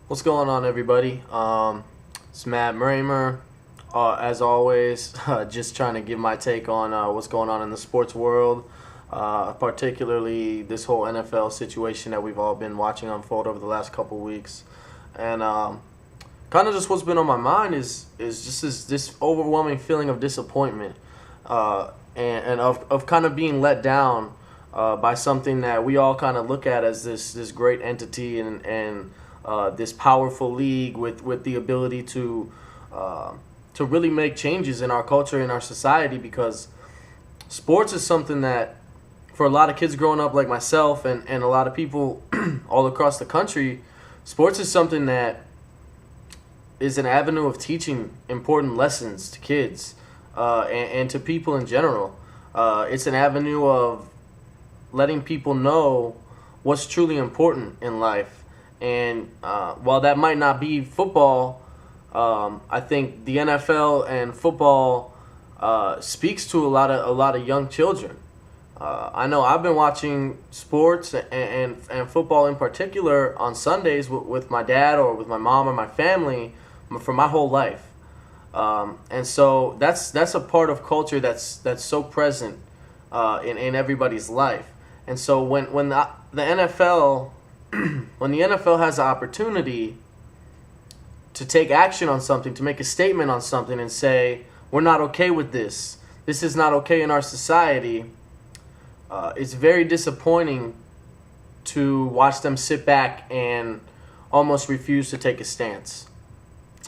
What's going on, everybody? It's Matt Mramer. As always, just trying to give my take on what's going on in the sports world, particularly this whole NFL situation that we've all been watching unfold over the last couple weeks. And kind of just what's been on my mind is just this overwhelming feeling of disappointment and of kind of being let down by something that we all kind of look at as this great entity and this powerful league with the ability to really make changes in our culture, in our society, because sports is something that for a lot of kids growing up like myself and a lot of people all across the country, sports is something that is an avenue of teaching important lessons to kids and to people in general. It's an avenue of letting people know what's truly important in life. And while that might not be football, I think the NFL and football speaks to a lot of young children. I know I've been watching sports and football in particular on Sundays with my dad or with my mom or my family for my whole life. And so that's a part of culture that's so present in everybody's life. And so when the NFL when the NFL has the opportunity to take action on something, to make a statement on something and say, we're not okay with this, this is not okay in our society, it's very disappointing to watch them sit back and almost refuse to take a stance.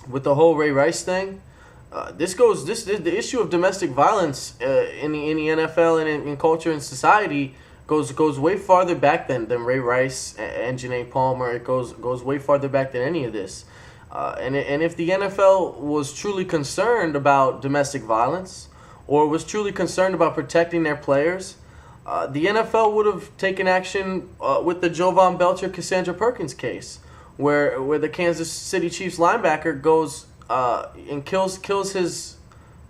With the whole Ray Rice thing, the issue of domestic violence in the NFL and in culture and society goes way farther back than Ray Rice and Janae Palmer. It goes way farther back than any of this. And if the NFL was truly concerned about domestic violence or was truly concerned about protecting their players, the NFL would have taken action with the Jovan Belcher Cassandra Perkins case, where the Kansas City Chiefs linebacker goes and kills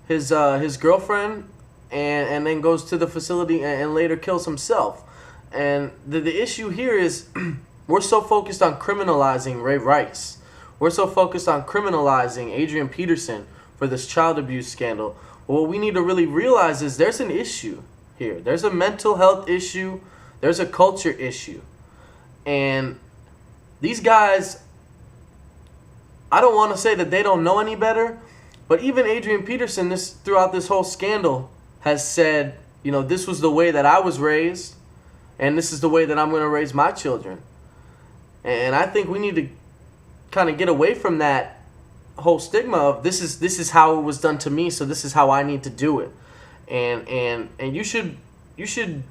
his girlfriend. And then goes to the facility and later kills himself. And the issue here is we're so focused on criminalizing Ray Rice. We're so focused on criminalizing Adrian Peterson for this child abuse scandal. What we need to really realize is there's an issue here. There's a mental health issue. There's a culture issue. And these guys, I don't want to say that they don't know any better, but even Adrian Peterson throughout this whole scandal has said, this was the way that I was raised, and this is the way that I'm going to raise my children. And I think we need to kind of get away from that whole stigma of this is how it was done to me, so this is how I need to do it. And you should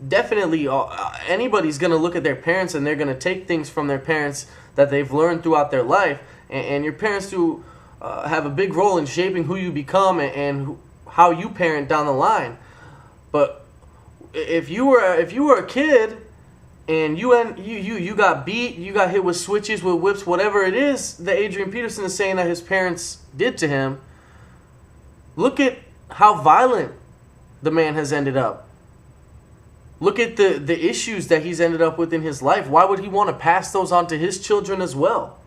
definitely, anybody's going to look at their parents and they're going to take things from their parents that they've learned throughout their life, and your parents do have a big role in shaping who you become and how you parent down the line. But if you were a kid and you got beat, you got hit with switches, with whips, whatever it is that Adrian Peterson is saying that his parents did to him, look at how violent the man has ended up. Look at the issues that he's ended up with in his life. Why would he want to pass those on to his children as well?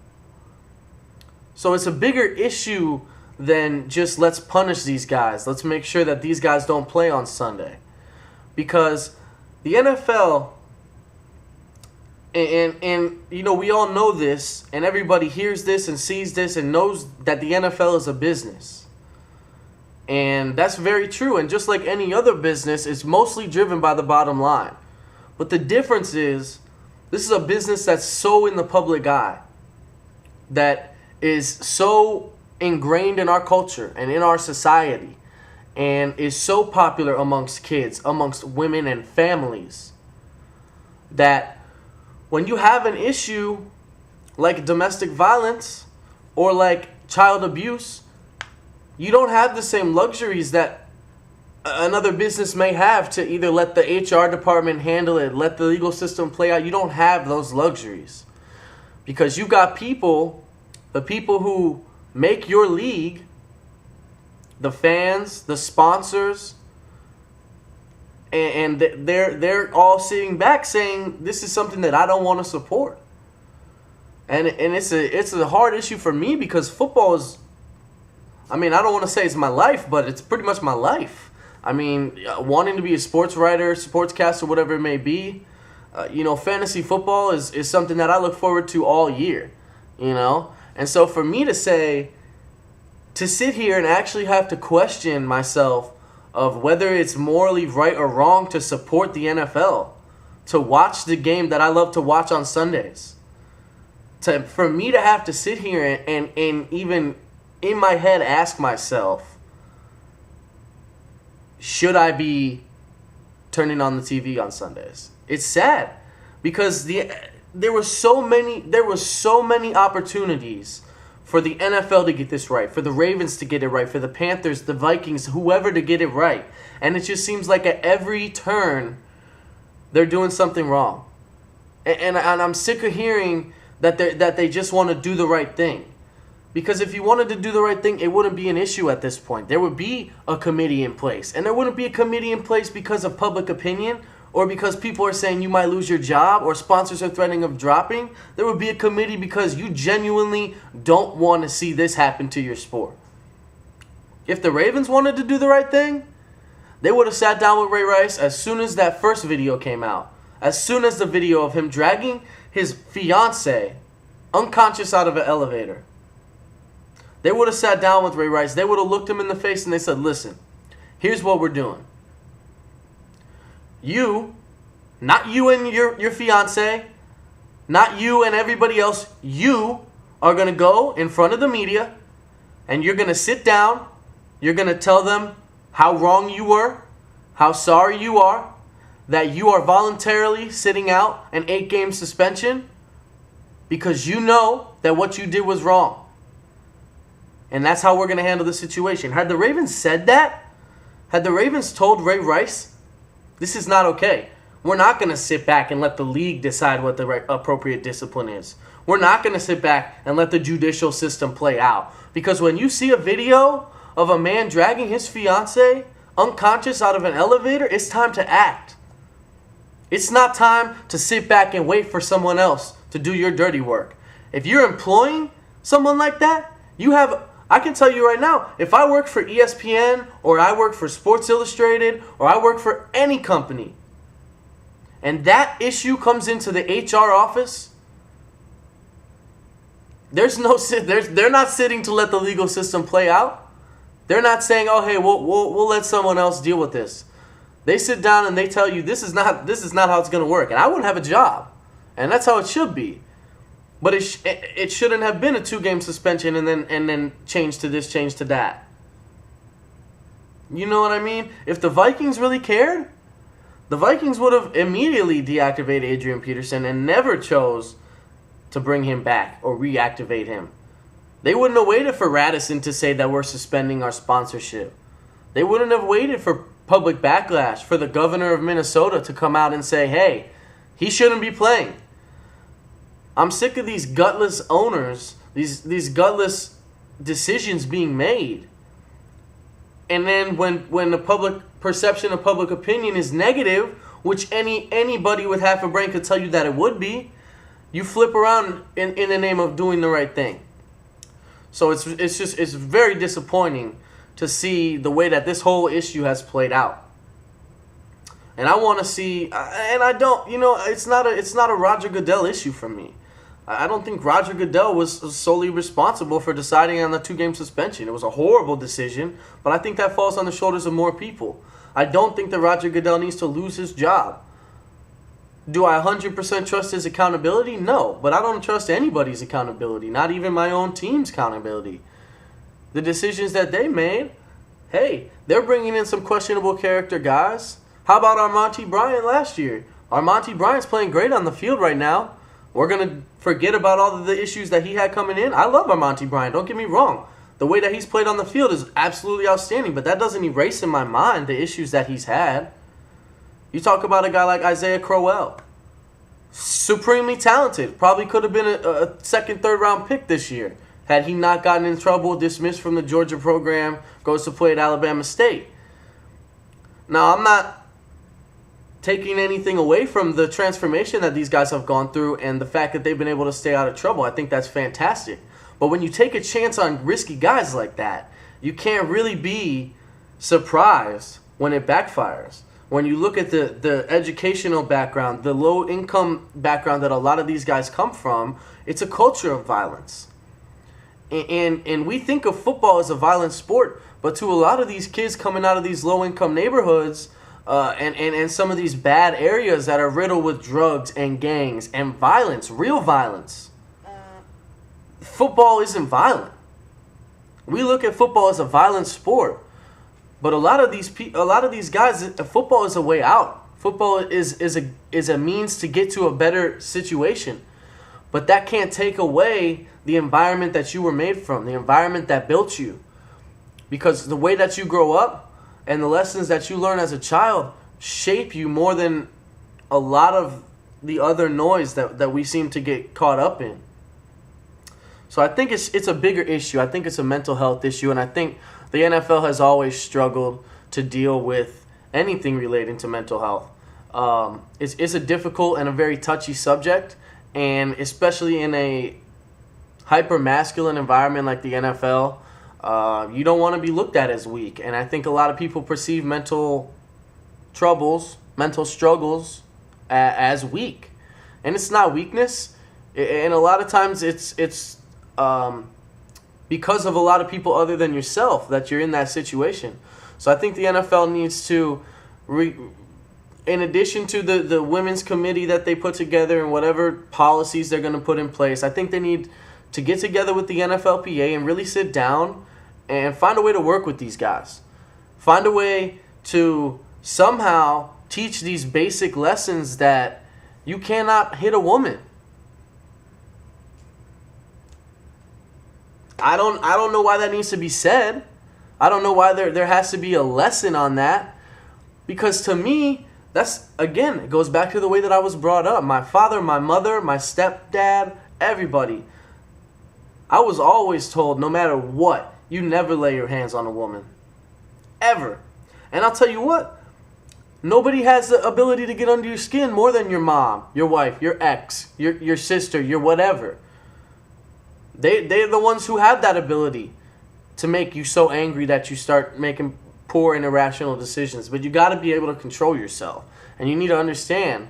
So it's a bigger issue than just let's punish these guys. Let's make sure that these guys don't play on Sunday. Because the NFL, and we all know this, and everybody hears this and sees this and knows that the NFL is a business. And that's very true. And just like any other business, it's mostly driven by the bottom line. But the difference is, this is a business that's so in the public eye, that is so ingrained in our culture and in our society, and is so popular amongst kids, amongst women and families, that when you have an issue like domestic violence or like child abuse, you don't have the same luxuries that another business may have to either let the HR department handle it, let the legal system play out. You don't have those luxuries because you got the people who make your league, the fans, the sponsors, and they're all sitting back saying, this is something that I don't want to support. And it's a hard issue for me because football is, I mean, I don't want to say it's my life, but it's pretty much my life. I mean, wanting to be a sports writer, sportscaster, whatever it may be, fantasy football is something that I look forward to all year, And so for me to sit here and actually have to question myself of whether it's morally right or wrong to support the NFL, to watch the game that I love to watch on Sundays, for me to have to sit here and even in my head ask myself, should I be turning on the TV on Sundays? It's sad because there were so many opportunities for the NFL to get this right, for the Ravens to get it right, for the Panthers, the Vikings, whoever to get it right. And it just seems like at every turn they're doing something wrong. And I'm sick of hearing that they just want to do the right thing. Because if you wanted to do the right thing, it wouldn't be an issue at this point. There would be a committee in place. And there wouldn't be a committee in place because of public opinion or because people are saying you might lose your job or sponsors are threatening of dropping. There would be a committee because you genuinely don't want to see this happen to your sport. If the Ravens wanted to do the right thing, they would have sat down with Ray Rice as soon as that first video came out. As soon as the video of him dragging his fiance unconscious out of an elevator. They would have sat down with Ray Rice. They would have looked him in the face and they said, listen, here's what we're doing. You, not you and your fiance, not you and everybody else, you are going to go in front of the media and you're going to sit down. You're going to tell them how wrong you were, how sorry you are, that you are voluntarily sitting out an 8-game suspension because you know that what you did was wrong. And that's how we're going to handle the situation. Had the Ravens said that, had the Ravens told Ray Rice, this is not okay. We're not going to sit back and let the league decide what the appropriate discipline is. We're not going to sit back and let the judicial system play out. Because when you see a video of a man dragging his fiance unconscious out of an elevator, it's time to act. It's not time to sit back and wait for someone else to do your dirty work. If you're employing someone like that, I can tell you right now, if I work for ESPN or I work for Sports Illustrated or I work for any company and that issue comes into the HR office, they're not sitting to let the legal system play out. They're not saying, "Oh, hey, we'll let someone else deal with this." They sit down and they tell you this is not how it's going to work. And I wouldn't have a job. And that's how it should be. But it shouldn't have been a 2-game suspension and then change to this, change to that. You know what I mean? If the Vikings really cared, the Vikings would have immediately deactivated Adrian Peterson and never chose to bring him back or reactivate him. They wouldn't have waited for Radisson to say that we're suspending our sponsorship. They wouldn't have waited for public backlash, for the governor of Minnesota to come out and say, hey, he shouldn't be playing. I'm sick of these gutless owners, these gutless decisions being made. And then when the public perception of public opinion is negative, which anybody with half a brain could tell you that it would be, you flip around in the name of doing the right thing. So it's very disappointing to see the way that this whole issue has played out. And I want to see, and I don't, it's not a Roger Goodell issue for me. I don't think Roger Goodell was solely responsible for deciding on the 2-game suspension. It was a horrible decision, but I think that falls on the shoulders of more people. I don't think that Roger Goodell needs to lose his job. Do I 100% trust his accountability? No, but I don't trust anybody's accountability, not even my own team's accountability. The decisions that they made, hey, they're bringing in some questionable character guys. How about Armonte Bryant last year? Armonte Bryant's playing great on the field right now. We're going to forget about all of the issues that he had coming in. I love Armonte Bryant, don't get me wrong. The way that he's played on the field is absolutely outstanding, but that doesn't erase in my mind the issues that he's had. You talk about a guy like Isaiah Crowell. Supremely talented. Probably could have been a second, third round pick this year. Had he not gotten in trouble, dismissed from the Georgia program, goes to play at Alabama State. Now, taking anything away from the transformation that these guys have gone through and the fact that they've been able to stay out of trouble. I think that's fantastic. But when you take a chance on risky guys like that, you can't really be surprised when it backfires. When you look at the educational background, the low-income background that a lot of these guys come from, it's a culture of violence. And we think of football as a violent sport, but to a lot of these kids coming out of these low-income neighborhoods and some of these bad areas that are riddled with drugs and gangs and violence, real violence, football isn't violent. We look at football as a violent sport, but a lot of these guys, football is a way out. Football is a means to get to a better situation, but that can't take away the environment that you were made from, the environment that built you, because the way that you grow up and the lessons that you learn as a child shape you more than a lot of the other noise that we seem to get caught up in. So I think it's a bigger issue. I think it's a mental health issue, and I think the NFL has always struggled to deal with anything relating to mental health. It's a difficult and a very touchy subject, and especially in a hyper-masculine environment like the NFL, you don't want to be looked at as weak. And I think a lot of people perceive mental struggles as weak. And it's not weakness. And a lot of times it's because of a lot of people other than yourself that you're in that situation. So I think the NFL needs to, in addition to the women's committee that they put together and whatever policies they're going to put in place, I think they need to get together with the NFLPA and really sit down and find a way to work with these guys. Find a way to somehow teach these basic lessons that you cannot hit a woman. I don't know why that needs to be said. I don't know why there has to be a lesson on that. Because to me, that's, again, it goes back to the way that I was brought up. My father, my mother, my stepdad, everybody. I was always told, no matter what, you never lay your hands on a woman. Ever. And I'll tell you what, nobody has the ability to get under your skin more than your mom, your wife, your ex, your sister, your whatever. They're the ones who have that ability to make you so angry that you start making poor and irrational decisions. But you got to be able to control yourself. And you need to understand.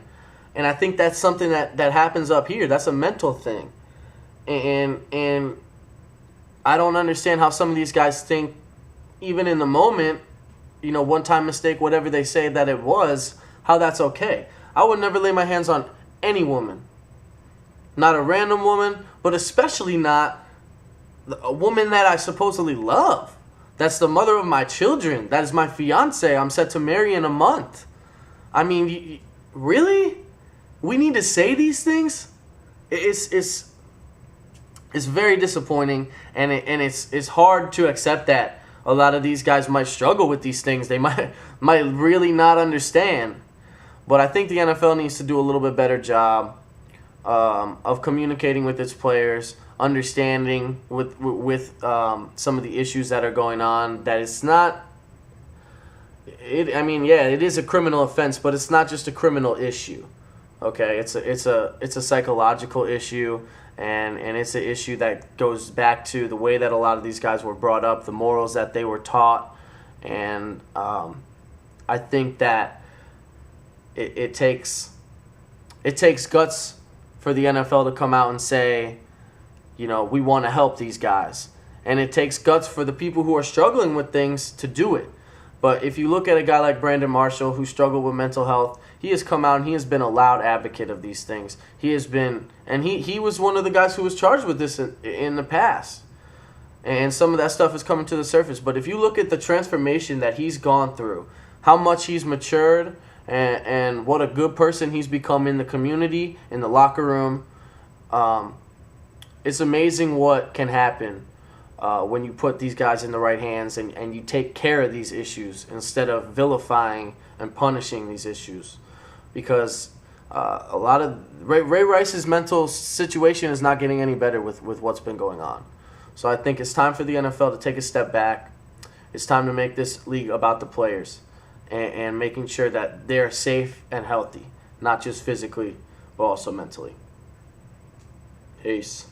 And I think that's something that happens up here. That's a mental thing. And I don't understand how some of these guys think, even in the moment, one-time mistake, whatever they say that it was, how that's okay. I would never lay my hands on any woman. Not a random woman, but especially not a woman that I supposedly love. That's the mother of my children. That is my fiance. I'm set to marry in a month. I mean, really? We need to say these things? It's very disappointing, and it's hard to accept that a lot of these guys might struggle with these things. They might really not understand. But I think the NFL needs to do a little bit better job of communicating with its players, understanding with some of the issues that are going on. That it's not. It is a criminal offense, but it's not just a criminal issue. Okay, it's a psychological issue, and it's an issue that goes back to the way that a lot of these guys were brought up, the morals that they were taught, and I think that it takes guts for the NFL to come out and say, we want to help these guys. And it takes guts for the people who are struggling with things to do it. But if you look at a guy like Brandon Marshall, who struggled with mental health, he has come out and he has been a loud advocate of these things. He has been, and he was one of the guys who was charged with this in the past. And some of that stuff is coming to the surface. But if you look at the transformation that he's gone through, how much he's matured, and what a good person he's become in the community, in the locker room. It's amazing what can happen when you put these guys in the right hands and you take care of these issues instead of vilifying and punishing these issues. Because a lot of Ray Rice's mental situation is not getting any better with what's been going on. So I think it's time for the NFL to take a step back. It's time to make this league about the players. and making sure that they're safe and healthy, not just physically, but also mentally. Peace.